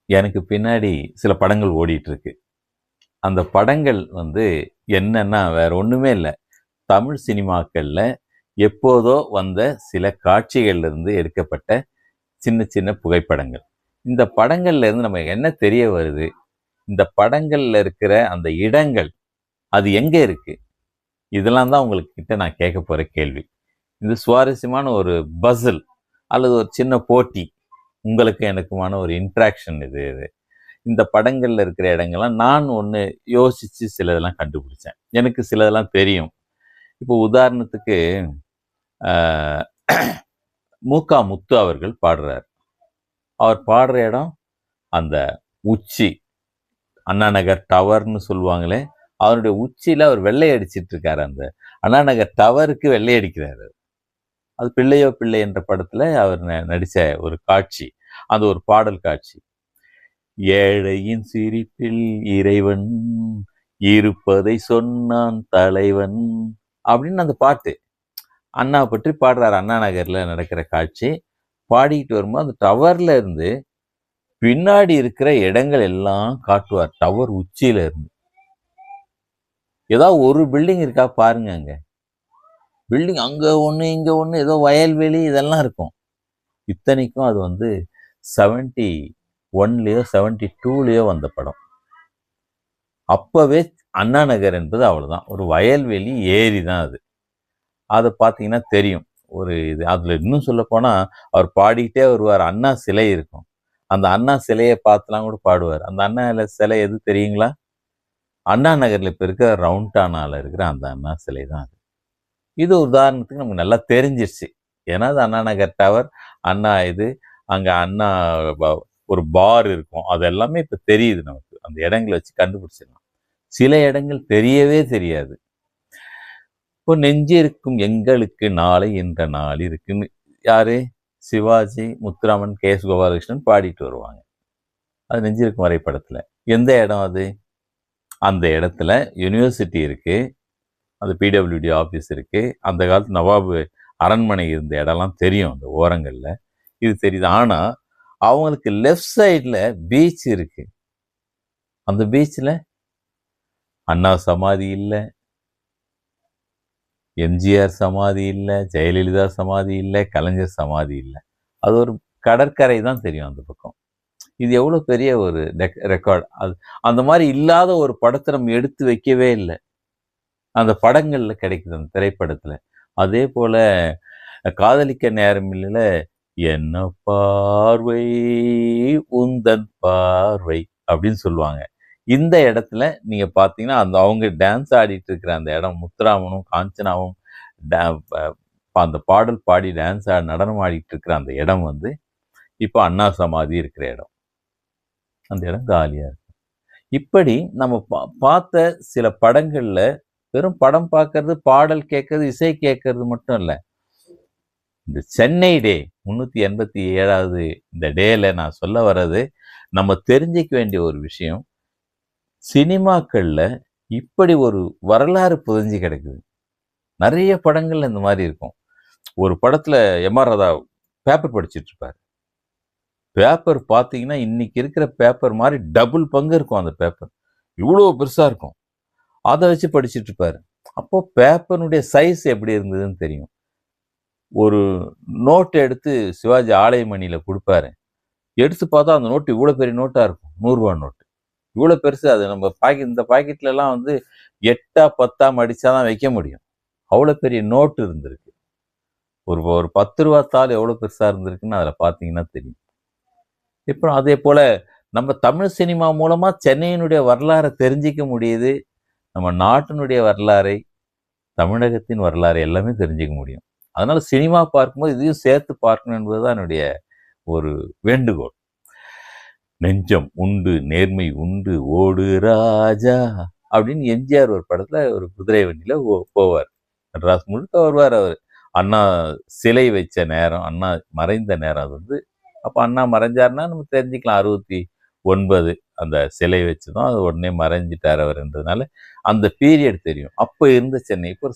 எனக்கு பின்னாடி சில படங்கள் ஓடிட்டு இருக்கு. அந்த படங்கள் என்னன்னா வேற ஒண்ணுமே இல்ல. தமிழ் சினிமாக்கள்ல எப்போதோ வந்த சில காட்சிகள்ல இருந்து எடுக்கப்பட்ட சின்ன சின்ன புகைப்படங்கள். இந்த படங்கள்ல இருந்து நமக்கு என்ன தெரிய வருது? இந்த படங்கள்ல இருக்கிற அந்த இடங்கள், அது எங்க இருக்கு? இதெல்லாம் தான் உங்ககிட்ட நான் கேட்க போற கேள்வி. இது சுவாரஸ்யமான ஒரு பசில் அல்லது ஒரு சின்ன போட்டி. உங்களுக்கு எனக்குமான ஒரு இன்ட்ராக்ஷன் இது. இந்த படங்கள்ல இருக்கிற இடங்கள்லாம் நான் ஒண்ணு யோசிச்சு சிலதெல்லாம் கண்டுபிடிச்சேன். எனக்கு சிலதெல்லாம் தெரியும். இப்போ உதாரணத்துக்கு அ மூகா முத்து அவர்கள் பாடுறார். அவர் பாடுற இடம் அந்த உச்சி, அண்ணா நகர் டவர்ன்னு சொல்லுவாங்களே, அவருடைய உச்சியில அவர் வெள்ளை அடிச்சிட்டு இருக்காரு. அந்த அண்ணா நகர் டவருக்கு வெள்ளை அடிக்கிறாரு. அது பிள்ளையோ பிள்ளை என்ற படத்துல அவர் நடிச்ச ஒரு காட்சி. அது ஒரு பாடல் காட்சி. ஏழையின் சிரிப்பில் இறைவன் இருப்பதை சொன்னான் தலைவன் அப்படின்னு அந்த பாட்டு. அண்ணா பற்றி பாடுறாரு. அண்ணா நகர்ல நடக்கிற காட்சி. பாடிக்கிட்டு வரும்போது அந்த டவர்ல இருந்து பின்னாடி இருக்கிற இடங்கள் எல்லாம் காட்டுவார். டவர் உச்சியில இருந்து. ஏதாவது ஒரு பில்டிங் இருக்கா பாருங்க அங்க. பில்டிங் அங்க ஒண்ணு இங்க ஒண்ணு, ஏதோ வயல்வெளி இதெல்லாம் இருக்கும். இத்தனைக்கும் அது 71லயோ 72லயோ வந்த படம். அப்பவே அண்ணா நகர் என்பது அவ்வளவுதான், ஒரு வயல்வெளி ஏரி தான் அது. அதை பார்த்தீங்கன்னா தெரியும். ஒரு இது அதுல இன்னும் சொல்ல போனா அவர் பாடிக்கிட்டே வருவார். அண்ணா சிலை இருக்கும். அந்த அண்ணா சிலையை பார்த்துலாம் கூட பாடுவார். அந்த அண்ணா சிலை எது தெரியுங்களா? அண்ணா நகர்ல இப்ப இருக்கிற ரவுண்டானால இருக்கிற அந்த அண்ணா சிலை தான் அது. இது உதாரணத்துக்கு நமக்கு நல்லா தெரிஞ்சிருச்சு. ஏன்னா அது அண்ணா நகர் டவர், அண்ணா இது, அங்க அண்ணா ஒரு பார் இருக்கும். அது எல்லாமே இப்ப தெரியுது நமக்கு. அந்த இடங்களை வச்சு கண்டுபிடிச்சிடலாம். சில இடங்கள் தெரியவே தெரியாது. இப்போ நெஞ்சு இருக்கும் எங்களுக்கு நாளை என்ற நாள் இருக்குன்னு யாரு? சிவாஜி, முத்துராமன், கே எஸ் கோபாலகிருஷ்ணன் பாடிட்டு வருவாங்க. அது நெஞ்சிருக்கும் வரைபடத்துல. எந்த இடம் அது? அந்த இடத்துல யூனிவர்சிட்டி இருக்கு, அந்த பிடபிள்யூடி ஆஃபீஸ் இருக்கு, அந்த காலத்து நவாபு அரண்மனை இருந்த இடம்லாம் தெரியும் அந்த ஓரங்கள்ல. இது தெரியுது. ஆனா அவங்களுக்கு லெஃப்ட் சைட்ல பீச் இருக்கு. அந்த பீச்ல அண்ணா சமாதி இல்லை, எம்ஜிஆர் சமாதி இல்லை, ஜெயலலிதா சமாதி இல்லை, கலைஞர் சமாதி இல்லை. அது ஒரு கடற்கரை தான் தெரியும் அந்த பக்கம். இது எவ்வளவு பெரிய ஒரு ரெக்கார்டு. அது அந்த மாதிரி இல்லாத ஒரு படத்தை நம்ம எடுத்து வைக்கவே இல்லை. அந்த படங்கள்ல கிடைக்குது, அந்த திரைப்படத்துல. அதே போல காதலிக்க நேரமில்லைல என்ன பார்வை உந்தன் பார்வை அப்படின்னு சொல்லுவாங்க. இந்த இடத்துல நீங்க பாத்தீங்கன்னா அவங்க டான்ஸ் ஆடிட்டு இருக்கிற அந்த இடம், முத்துராமனும் காஞ்சனாவும் அந்த பாடல் பாடி டான்ஸ் நடனம் ஆடிட்டு இருக்கிற அந்த இடம் இப்போ அண்ணா சமாதி இருக்கிற இடம். அந்த இடம் காலியா இருக்கு. இப்படி நம்ம பார்த்த சில படங்கள்ல வெறும் படம் பார்க்கறது, பாடல் கேட்கறது, இசை கேட்கறது மட்டும் இல்ல. இந்த சென்னை டே 387வது இந்த டேல நான் சொல்ல வர்றது, நம்ம தெரிஞ்சிக்க வேண்டிய ஒரு விஷயம், சினிமாக்கள்ல இப்படி ஒரு வரலாறு புதைஞ்சு கிடக்குது. நிறைய படங்கள்ல இந்த மாதிரி இருக்கும். ஒரு படத்துல எம்.ஆர். ராதா பேப்பர் படிச்சுட்டு இருப்பாரு. பேப்பர் பார்த்தீங்கன்னா இன்னைக்கு இருக்கிற பேப்பர் மாதிரி டபுள் பங்கு இருக்கும். அந்த பேப்பர் இவ்வளோ பெருசா இருக்கும். அதை வச்சு படிச்சுட்டு இருப்பாரு. அப்போ பேப்பருடைய சைஸ் எப்படி இருந்ததுன்னு தெரியும். ஒரு நோட் எடுத்து சிவாஜி ஆலயமணியில கொடுப்பாரு. எடுத்து பார்த்தா அந்த நோட்டு இவ்வளோ பெரிய நோட்டா இருக்கும். 100 நோட்டு இவ்வளோ பெருசு. அது நம்ம இந்த பாக்கெட்ல எல்லாம் 8 10 மடிச்சாதான் வைக்க முடியும். அவ்வளோ பெரிய நோட்டு இருந்திருக்கு. ஒரு 10 ரூபா தாள் எவ்வளோ பெருசா இருந்திருக்குன்னு அதில் பார்த்தீங்கன்னா தெரியும். இப்போ அதே போல நம்ம தமிழ் சினிமா மூலமா சென்னையினுடைய வரலாறை தெரிஞ்சிக்க முடியுது. நம்ம நாட்டினுடைய வரலாறை, தமிழகத்தின் வரலாறு எல்லாமே தெரிஞ்சுக்க முடியும். அதனால சினிமா பார்க்கும்போது இதையும் சேர்த்து பார்க்கணும் என்பதுதான் என்னுடைய ஒரு வேண்டுகோள். நெஞ்சம் உண்டு நேர்மை உண்டு ஓடு ராஜா அப்படின்னு எம்ஜிஆர் ஒரு படத்துல ஒரு குதிரை வண்டியில போவார். மெட்ராஸ் முழுக்க வருவார் அவர். அண்ணா சிலை வச்ச நேரம், அண்ணா மறைந்த நேரம். அது அப்ப அண்ணா மறைஞ்சாருன்னா நம்ம தெரிஞ்சுக்கலாம். 69 அந்த சிலை வச்சுதான் அது உடனே மறைஞ்சிட்டார் அவர்ன்றதுனால அந்த பீரியட் தெரியும். அப்போ இருந்த சென்னை இப்போ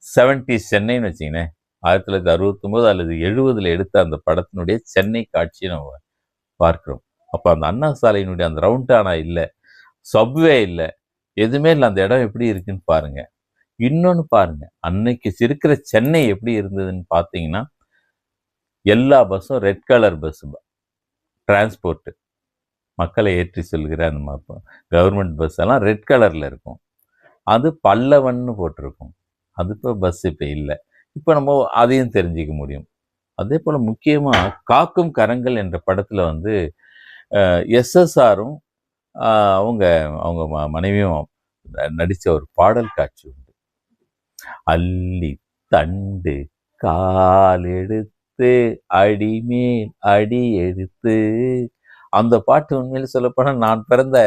70s சென்னைன்னு வச்சிங்களேன். 1969 அல்லது 70ல் எடுத்த அந்த படத்தினுடைய சென்னை காட்சியை நம்ம பார்க்கிறோம். அப்போ அந்த அண்ணா சாலையினுடைய அந்த ரவுண்டானா இல்லை, சப்வே இல்லை, எதுவுமே இல்லை. அந்த இடம் எப்படி இருக்குன்னு பாருங்க. இன்னொன்னு பாருங்க, அன்னைக்கு இருக்கிற சென்னை எப்படி இருந்ததுன்னு பார்த்தீங்கன்னா, எல்லா பஸ்ஸும் ரெட் கலர் பஸ், டிரான்ஸ்போர்ட் மக்களை ஏற்றி செல்கிற அந்த கவர்மெண்ட் பஸ் எல்லாம் ரெட் கலர்ல இருக்கும். அது பல்லவன்னு போட்டிருக்கும். அது இப்போ பஸ் இப்போ இல்லை. இப்போ நம்ம அதையும் தெரிஞ்சுக்க முடியும். அதே போல முக்கியமா காக்கும் கரங்கள் என்ற படத்துல வந்து எஸ்எஸ்ஆரும் அவங்க அவங்க மனைவியும் நடிச்ச ஒரு பாடல் காட்சி உண்டு. அள்ளி தண்டு கால் எடுத்து அடிமேல் அடி எடுத்து. அந்த பாட்டு உண்மையில சொல்லப்போனால் நான் பிறந்த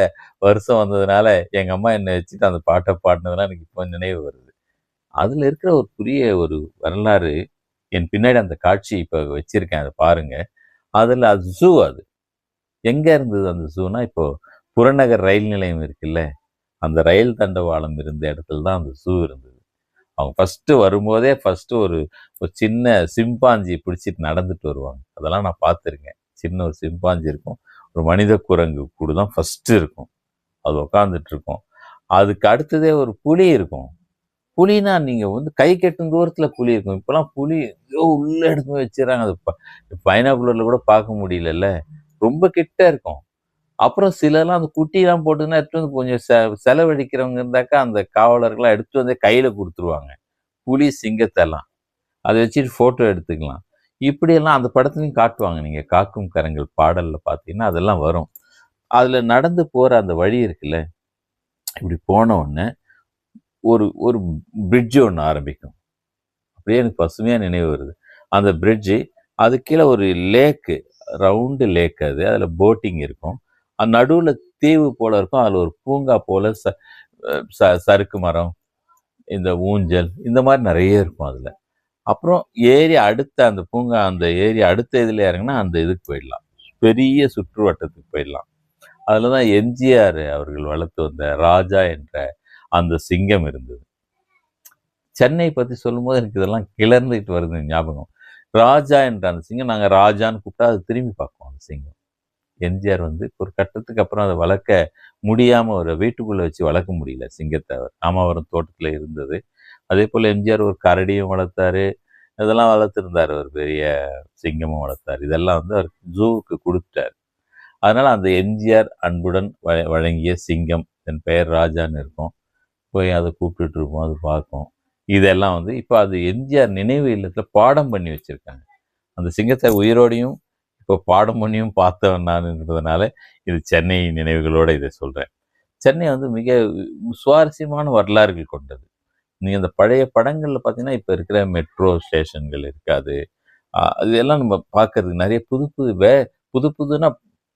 வருஷம் வந்ததுனால எங்க அம்மா என்னை வச்சுட்டு அந்த பாட்டை பாடினதுலாம் எனக்கு இப்போ நினைவு வருது. அதுல இருக்கிற ஒரு பெரிய ஒரு வரலாறு. என் பின்னாடி அந்த காட்சி இப்போ வச்சிருக்கேன், அதை பாருங்க. அதில் அது ஜூ. அது எங்கே இருந்தது அந்த ஜூனா, இப்போ புறநகர் ரயில் நிலையம் இருக்குல்ல, அந்த ரயில் தண்டவாளம் இருந்த இடத்துல தான் அந்த ஜூ இருந்தது. அவங்க ஃபஸ்ட்டு வரும்போதே ஒரு ஒரு சின்ன சிம்பாஞ்சி பிடிச்சிட்டு நடந்துட்டு வருவாங்க. அதெல்லாம் நான் பார்த்துருக்கேன். சின்ன ஒரு சிம்பாஞ்சி இருக்கும், ஒரு மனித குரங்கு கூட தான் ஃபஸ்ட்டு இருக்கும். அது உட்காந்துட்டு இருக்கும். அதுக்கு அடுத்ததே ஒரு புலி இருக்கும். புலினா நீங்கள் வந்து கை கெட்டும் தூரத்தில் புலி இருக்கும். இப்போலாம் புலி உள்ள எடுத்து வச்சுறாங்க. அது பைனாகுலரில் கூட பார்க்க முடியலல்ல, ரொம்ப கிட்ட இருக்கும். அப்புறம் சிலர்லாம் அந்த குட்டிலாம் போட்டுன்னா எடுத்து வந்து கொஞ்சம் செலவழிக்கிறவங்க இருந்தாக்கா அந்த காவலர்கள்லாம் எடுத்து வந்து கையில் கொடுத்துருவாங்க, புலி சிங்கத்தெல்லாம். அதை வச்சுட்டு ஃபோட்டோ எடுத்துக்கலாம். இப்படியெல்லாம் அந்த படத்துலையும் காட்டுவாங்க. நீங்கள் காக்கும் கரங்கள் பாடலில் பார்த்தீங்கன்னா அதெல்லாம் வரும். அதில் நடந்து போகிற அந்த வழி இருக்குல்ல, இப்படி போன உடனே ஒரு ஒரு பிரிட்ஜு ஒன்று ஆரம்பிக்கும். அப்படியே எனக்கு பசுமையாக நினைவு வருது. அந்த பிரிட்ஜு, அது கீழே ஒரு லேக்கு, ரவுண்டு லேக். அது அதில் போட்டிங் இருக்கும். நடுவில் தீவு போல் இருக்கும். அதில் ஒரு பூங்கா போல் சறுக்கு மரம், இந்த ஊஞ்சல், இந்த மாதிரி நிறைய இருக்கும் அதில். அப்புறம் ஏரி அடுத்த அந்த பூங்கா, அந்த ஏரி அடுத்த இதில் இறங்கினா அந்த இதுக்கு போயிடலாம், பெரிய சுற்றுவட்டத்துக்கு போயிடலாம். அதில் தான் எம்ஜிஆர் அவர்கள் வளர்த்து வந்த ராஜா என்ற அந்த சிங்கம் இருந்தது. சென்னை பற்றி சொல்லும்போது எனக்கு இதெல்லாம் கிளர்ந்துக்கிட்டு வருது ஞாபகம். ராஜா என்ற அந்த சிங்கம், நாங்கள் ராஜான்னு கூப்பிட்டா அது திரும்பி பார்ப்போம் அந்த சிங்கம். எம்ஜிஆர் வந்து ஒரு கட்டத்துக்கு அப்புறம் அதை வளர்க்க முடியாமல், ஒரு வீட்டுக்குள்ளே வச்சு வளர்க்க முடியல சிங்கத்தை. ராமாவரம் தோட்டத்தில் இருந்தது. அதே போல் எம்ஜிஆர் ஒரு கரடியும் வளர்த்தாரு, இதெல்லாம் வளர்த்துருந்தார். ஒரு பெரிய சிங்கமும் வளர்த்தார். இதெல்லாம் வந்து அவர் ஜூவுக்கு கொடுத்துட்டார். அதனால் அந்த எம்ஜிஆர் அன்புடன் வழங்கிய சிங்கம், என் பெயர் ராஜான்னு இருக்கும். போய் அதை கூப்பிட்டுட்டு இருப்போம், அது பார்க்கும். இதெல்லாம் வந்து இப்போ அது எம்ஜிஆர் நினைவு இல்லத்தில் பாடம் பண்ணி வச்சுருக்காங்க. அந்த சிங்கத்தை உயிரோடையும் இப்போ பாடம் பண்ணியும் பார்த்தவன் நான்ன்றதுனால இது சென்னை நினைவுகளோடு இதை சொல்கிறேன். சென்னை வந்து மிக சுவாரஸ்யமான வரலாறுகள் கொண்டது. நீங்கள் அந்த பழைய படங்களில் பார்த்தீங்கன்னா இப்போ இருக்கிற மெட்ரோ ஸ்டேஷன்கள் இருக்காது. இதெல்லாம் நம்ம பார்க்கறதுக்கு நிறைய புது புதுன்னா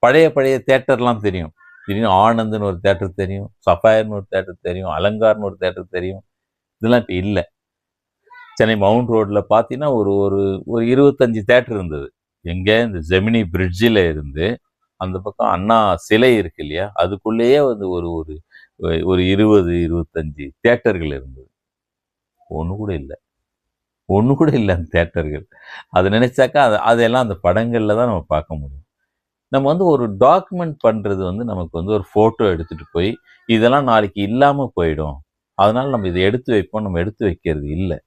பழைய தேட்டர்லாம் தெரியும். திடீர்னு ஆனந்த்னு ஒரு தேட்டர் தெரியும், சஃபயர்னு ஒரு தேட்டர் தெரியும், அலங்கார்னு ஒரு தேட்டர் தெரியும். இதெல்லாம் இப்போ இல்லை. சென்னை மவுண்ட் ரோட்டில் பார்த்தீங்கன்னா ஒரு ஒரு ஒரு 25 தேட்டர் இருந்தது. எங்கே, இந்த ஜெமினி பிரிட்ஜில் இருந்து அந்த பக்கம் அண்ணா சிலை இருக்கு இல்லையா, அதுக்குள்ளேயே வந்து ஒரு ஒரு ஒரு 20-25 தேட்டர்கள் இருந்தது. ஒன்று கூட இல்லை, அந்த தேட்டர்கள். அதை நினைச்சாக்கா அதெல்லாம் அந்த படங்களில் தான் நம்ம பார்க்க முடியும். நம்ம வந்து ஒரு டாக்குமெண்ட் பண்ணுறது வந்து நமக்கு வந்து ஒரு ஃபோட்டோ எடுத்துகிட்டு போய் இதெல்லாம் நாளைக்கு இல்லாமல் போயிடும், அதனால் நம்ம இதை எடுத்து வைப்போம், நம்ம எடுத்து வைக்கிறது இல்லை.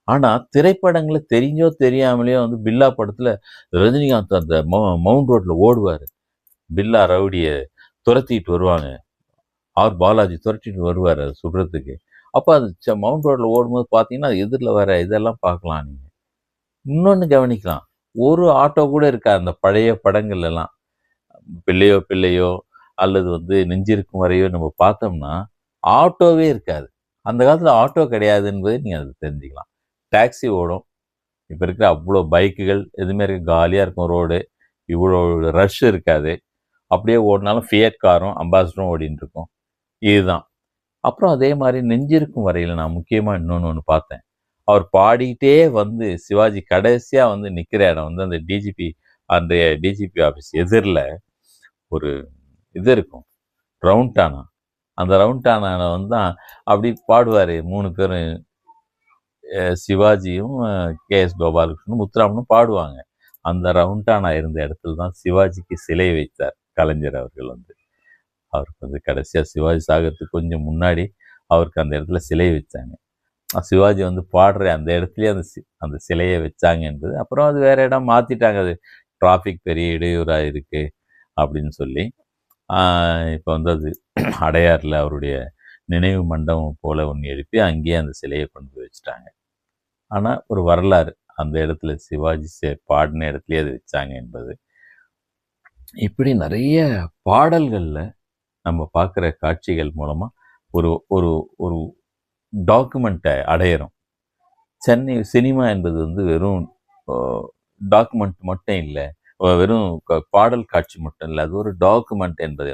ஆனால் திரைப்படங்களில் தெரிஞ்சோ தெரியாமலேயோ வந்து பில்லா படத்தில் ரஜினிகாந்த் அந்த மவுண்ட் ரோட்டில் ஓடுவார். பில்லா ரவுடியை துரத்திட்டு வருவாங்க, ஆர் பாலாஜி துரத்திட்டு வருவார் அதை சுடுறதுக்கு. அப்போ அது மவுண்ட் ரோட்டில் ஓடும்போது பார்த்தீங்கன்னா எதிரில் வர இதெல்லாம் பார்க்கலாம். நீங்கள் இன்னொன்று கவனிக்கலாம், ஒரு ஆட்டோ கூட இருக்கா அந்த பழைய படங்கள்லாம். பிள்ளையோ அல்லது வந்து நெஞ்சிருக்கும் வரையோ நம்ம பார்த்தோம்னா ஆட்டோவே இருக்காது. அந்த காலத்தில் ஆட்டோ கிடையாது என்பதை நீங்கள் அதை தெரிஞ்சுக்கலாம். டாக்ஸி ஓடும். இப்போ இருக்கிற அவ்வளோ பைக்குகள் எதுவுமே இருக்குது, காலியாக இருக்கும் ரோடு, இவ்வளோ ரஷ் இருக்காது. அப்படியே ஓடினாலும் ஃபியட் காரும் அம்பாசிடரும் ஓடின்னு இருக்கும். இதுதான். அப்புறம் அதே மாதிரி நெஞ்சிருக்கும் வரையில் நான் முக்கியமாக இன்னொன்று பார்த்தேன். அவர் பாடிக்கிட்டே வந்து சிவாஜி கடைசியாக வந்து நிற்கிற இடம் வந்து அந்த டிஜிபி ஆஃபீஸ் எதிரில் ஒரு இது இருக்கும், ரவுண்டானா. அந்த ரவுண்டானாவில் வந்து தான் அப்படி பாடுவார் 3 பேரும், சிவாஜியும் கேஎஸ் கோபாலகிருஷ்ணனும் முத்துராமனும் பாடுவாங்க. அந்த ரவுண்டானா இருந்த இடத்துல தான் சிவாஜிக்கு சிலை வைத்தார். கலைஞர் அவர்கள் அவருக்கு கடைசியாக சிவாஜி சாகறதுக்கு கொஞ்சம் முன்னாடி அவருக்கு அந்த இடத்துல சிலை வச்சாங்க. சிவாஜி பாடுற அந்த இடத்துலயே அந்த சிலையை வச்சாங்க என்பது. அப்புறம் அது வேற இடம் மாற்றிட்டாங்க. அது டிராஃபிக் பெரிய இடையூறாக இருக்குது அப்படின்னு சொல்லி இப்போ அது அடையாறில் அவருடைய நினைவு மண்டபம் போல ஒன்று எழுப்பி அங்கேயே அந்த சிலையை கொண்டு போய் வச்சுட்டாங்க. ஆனால் ஒரு வரலாறு, அந்த இடத்துல சிவாஜி பாடின இடத்துலயே அது வச்சாங்க என்பது. இப்படி நிறைய பாடல்களில் நம்ம பார்க்குற காட்சிகள் மூலமாக ஒரு ஒரு ஒரு டாக்குமெண்ட்டை அடையிறோம். சென்னை சினிமா என்பது வெறும் டாக்குமெண்ட் மட்டும் இல்லை, வெறும் பாடல் காட்சி மட்டும் இல்லை, அது ஒரு டாக்குமெண்ட் என்பதை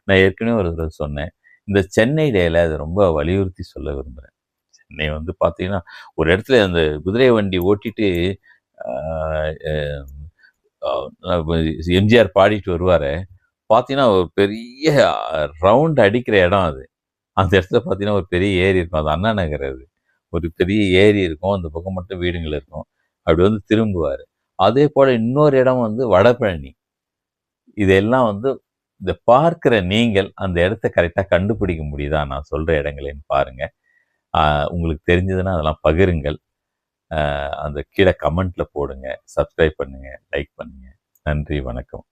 நான் ஏற்கனவே ஒரு தடவை சொன்னேன். இந்த சென்னை டேல அதை ரொம்ப வலியுறுத்தி சொல்ல விரும்புகிறேன். சென்னை பார்த்தீங்கன்னா ஒரு இடத்துல அந்த குதிரை வண்டி ஓட்டிட்டு எம்ஜிஆர் பாடிட்டு வருவார். பார்த்தீங்கன்னா ஒரு பெரிய ரவுண்ட் அடிக்கிற இடம் அது. அந்த இடத்துல பார்த்தீங்கன்னா ஒரு பெரிய ஏரி இருக்கும். அது அண்ணா நகர். அது ஒரு பெரிய ஏரி இருக்கும், அந்த பக்கம் மட்டும் வீடுகள் இருக்கும். அப்படி திரும்புவார். அதே போல் இன்னொரு இடம் வடபழனி. இதெல்லாம் இதை பார்க்குற நீங்கள் அந்த இடத்த கரெக்டாக கண்டுபிடிக்க முடியுதா நான் சொல்கிற இடங்களேன்னு பாருங்கள். உங்களுக்கு தெரிஞ்சதுன்னா அதெல்லாம் பகிருங்கள். அந்த கீழே கமெண்ட்டில் போடுங்க, சப்ஸ்கிரைப் பண்ணுங்கள், லைக் பண்ணுங்கள். நன்றி, வணக்கம்.